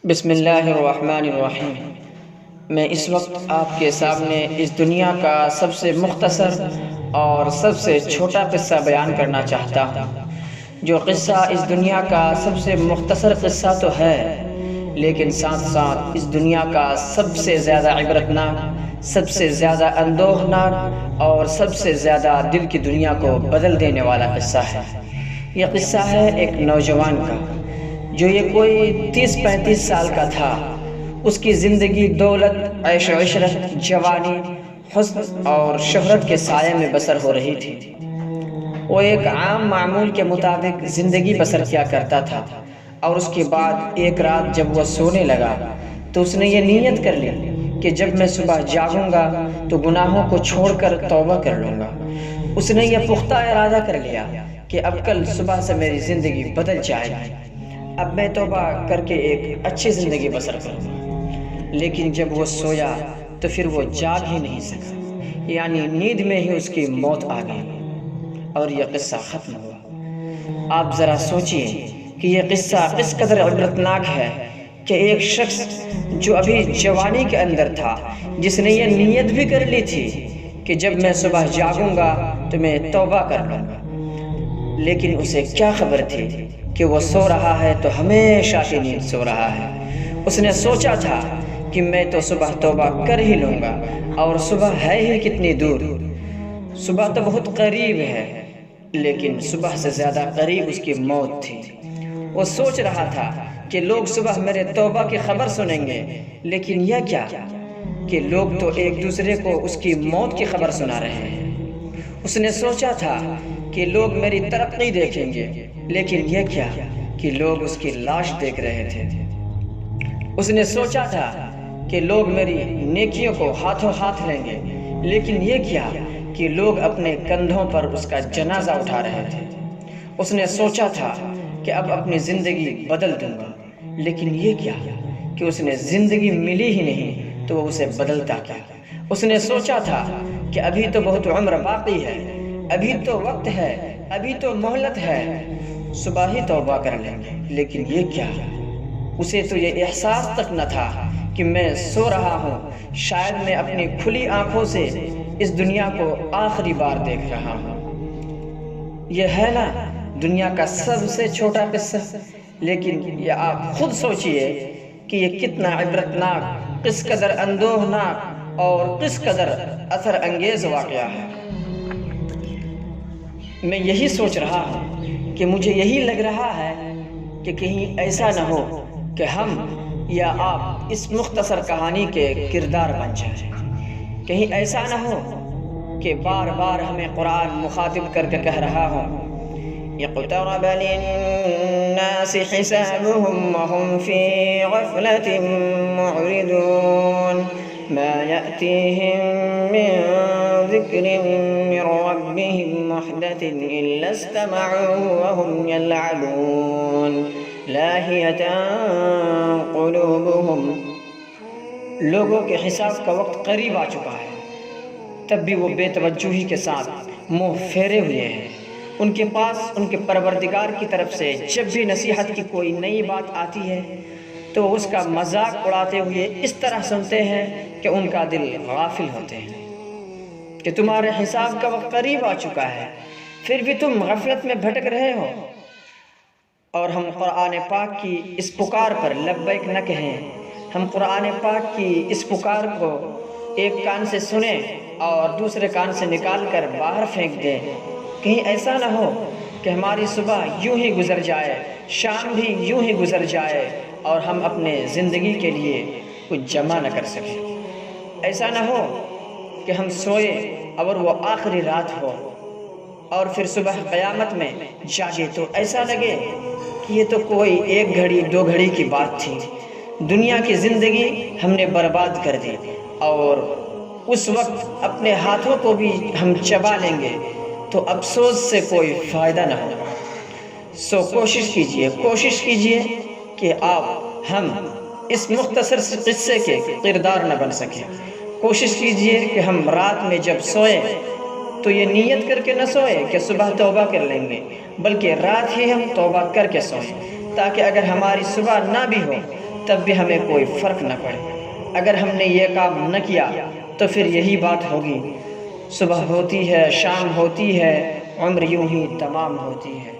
بسم اللہ الرحمن الرحیم۔ میں اس وقت آپ کے سامنے اس دنیا کا سب سے مختصر اور سب سے چھوٹا قصہ بیان کرنا چاہتا ہوں۔ جو قصہ اس دنیا کا سب سے مختصر قصہ تو ہے، لیکن ساتھ ساتھ اس دنیا کا سب سے زیادہ عبرتناک، سب سے زیادہ اندوہناک اور سب سے زیادہ دل کی دنیا کو بدل دینے والا قصہ ہے۔ یہ قصہ ہے ایک نوجوان کا، جو یہ کوئی 30-35 سال کا تھا۔ اس کی زندگی دولت، عیش و عشرت، جوانی، حسن اور شہرت کے سائے میں بسر ہو رہی تھی۔ وہ ایک عام معمول کے مطابق زندگی بسر کیا کرتا تھا، اور اس کے بعد ایک رات جب وہ سونے لگا تو اس نے یہ نیت کر لی کہ جب میں صبح جاگوں گا تو گناہوں کو چھوڑ کر توبہ کر لوں گا۔ اس نے یہ پختہ ارادہ کر لیا کہ اب کل صبح سے میری زندگی بدل جائے گی، اب میں توبہ کر کے ایک اچھی زندگی بسر کروں گا۔ لیکن جب وہ سویا تو پھر وہ جاگ ہی نہیں سکا، یعنی نیند میں ہی اس کی موت آ گئی اور یہ قصہ ختم ہوا۔ آپ ذرا سوچئے کہ یہ قصہ کس قدر عبرتناک ہے کہ ایک شخص جو ابھی جوانی کے اندر تھا، جس نے یہ نیت بھی کر لی تھی کہ جب میں صبح جاگوں گا تو میں توبہ کر لوں گا، لیکن اسے کیا خبر تھی کہ وہ سو رہا ہے تو ہمیشہ کی نیند سو رہا ہے۔ اس نے سوچا تھا کہ میں تو صبح توبہ کر ہی لوں گا، اور صبح ہے ہی کتنی دور، صبح تو بہت قریب ہے، لیکن صبح سے زیادہ قریب اس کی موت تھی۔ وہ سوچ رہا تھا کہ لوگ صبح میرے توبہ کی خبر سنیں گے، لیکن یہ کیا کہ لوگ تو ایک دوسرے کو اس کی موت کی خبر سنا رہے ہیں۔ اس نے سوچا تھا کہ لوگ میری ترقی دیکھیں گے، لیکن یہ کیا کہ لوگ اس کی لاش دیکھ رہے تھے۔ اس نے سوچا تھا کہ لوگ میری نیکیوں کو ہاتھوں ہاتھ لیں گے، لیکن یہ کیا کہ لوگ اپنے کندھوں پر اس کا جنازہ اٹھا رہے تھے۔ اس نے سوچا تھا کہ اب اپنی زندگی بدل دوں گا، لیکن یہ کیا کہ اس نے زندگی ملی ہی نہیں تو وہ اسے بدلتا کیا۔ اس نے سوچا تھا کہ ابھی تو بہت عمر باقی ہے، ابھی تو وقت ہے، ابھی تو مہلت ہے، صبح ہی توبہ کر لیں گے، لیکن یہ کیا؟ اسے تو یہ احساس تک نہ تھا کہ میں سو رہا ہوں، شاید میں اپنی کھلی آنکھوں سے اس دنیا کو آخری بار دیکھ رہا ہوں۔ یہ ہے نا دنیا کا سب سے چھوٹا قصہ، لیکن یہ آپ خود سوچئے کہ یہ کتنا عبرتناک، کس قدر اندوہناک اور کس قدر اثر انگیز واقعہ ہے۔ میں یہی سوچ رہا ہوں کہ مجھے یہی لگ رہا ہے کہ کہیں ایسا نہ ہو کہ ہم یا آپ اس مختصر کہانی کے کردار بن جائیں۔ کہیں ایسا نہ ہو کہ بار بار ہمیں قرآن مخاطب کر کے کہہ رہا ہو، اقترب للناس حسابهم وهم في غفلة معرضون ما يأتيهم من ذكر من ربهم محدث إلا استمعوا وهم يلعبون لاهية قلوبهم۔ لوگوں کے حساب کا وقت قریب آ چکا ہے، تب بھی وہ بے توجہی کے ساتھ منہ پھیرے ہوئے ہیں۔ ان کے پاس ان کے پروردگار کی طرف سے جب بھی نصیحت کی کوئی نئی بات آتی ہے تو وہ اس کا مذاق اڑاتے ہوئے اس طرح سنتے ہیں کہ ان کا دل غافل ہوتے ہیں کہ تمہارے حساب کا وقت قریب آ چکا ہے، پھر بھی تم غفلت میں بھٹک رہے ہو۔ اور ہم قرآن پاک کی اس پکار پر لبیک نہ کہیں، ہم قرآن پاک کی اس پکار کو ایک کان سے سنیں اور دوسرے کان سے نکال کر باہر پھینک دیں۔ کہیں ایسا نہ ہو کہ ہماری صبح یوں ہی گزر جائے، شام بھی یوں ہی گزر جائے اور ہم اپنے زندگی کے لیے کچھ جمع نہ کر سکیں۔ ایسا نہ ہو کہ ہم سوئے اور وہ آخری رات ہو، اور پھر صبح قیامت میں جاگے تو ایسا لگے کہ یہ تو کوئی 1 گھڑی 2 گھڑی کی بات تھی، دنیا کی زندگی ہم نے برباد کر دی، اور اس وقت اپنے ہاتھوں کو بھی ہم چبا لیں گے تو افسوس سے کوئی فائدہ نہ ہوگا۔ سو کوشش کیجئے کہ ہم اس مختصر قصے کے کردار نہ بن سکیں۔ کوشش کیجئے کہ ہم رات میں جب سوئیں تو یہ نیت کر کے نہ سوئیں کہ صبح توبہ کر لیں گے، بلکہ رات ہی ہم توبہ کر کے سوئیں، تاکہ اگر ہماری صبح نہ بھی ہو تب بھی ہمیں کوئی فرق نہ پڑے۔ اگر ہم نے یہ کام نہ کیا تو پھر یہی بات ہوگی، صبح ہوتی ہے شام ہوتی ہے، عمر یوں ہی تمام ہوتی ہے۔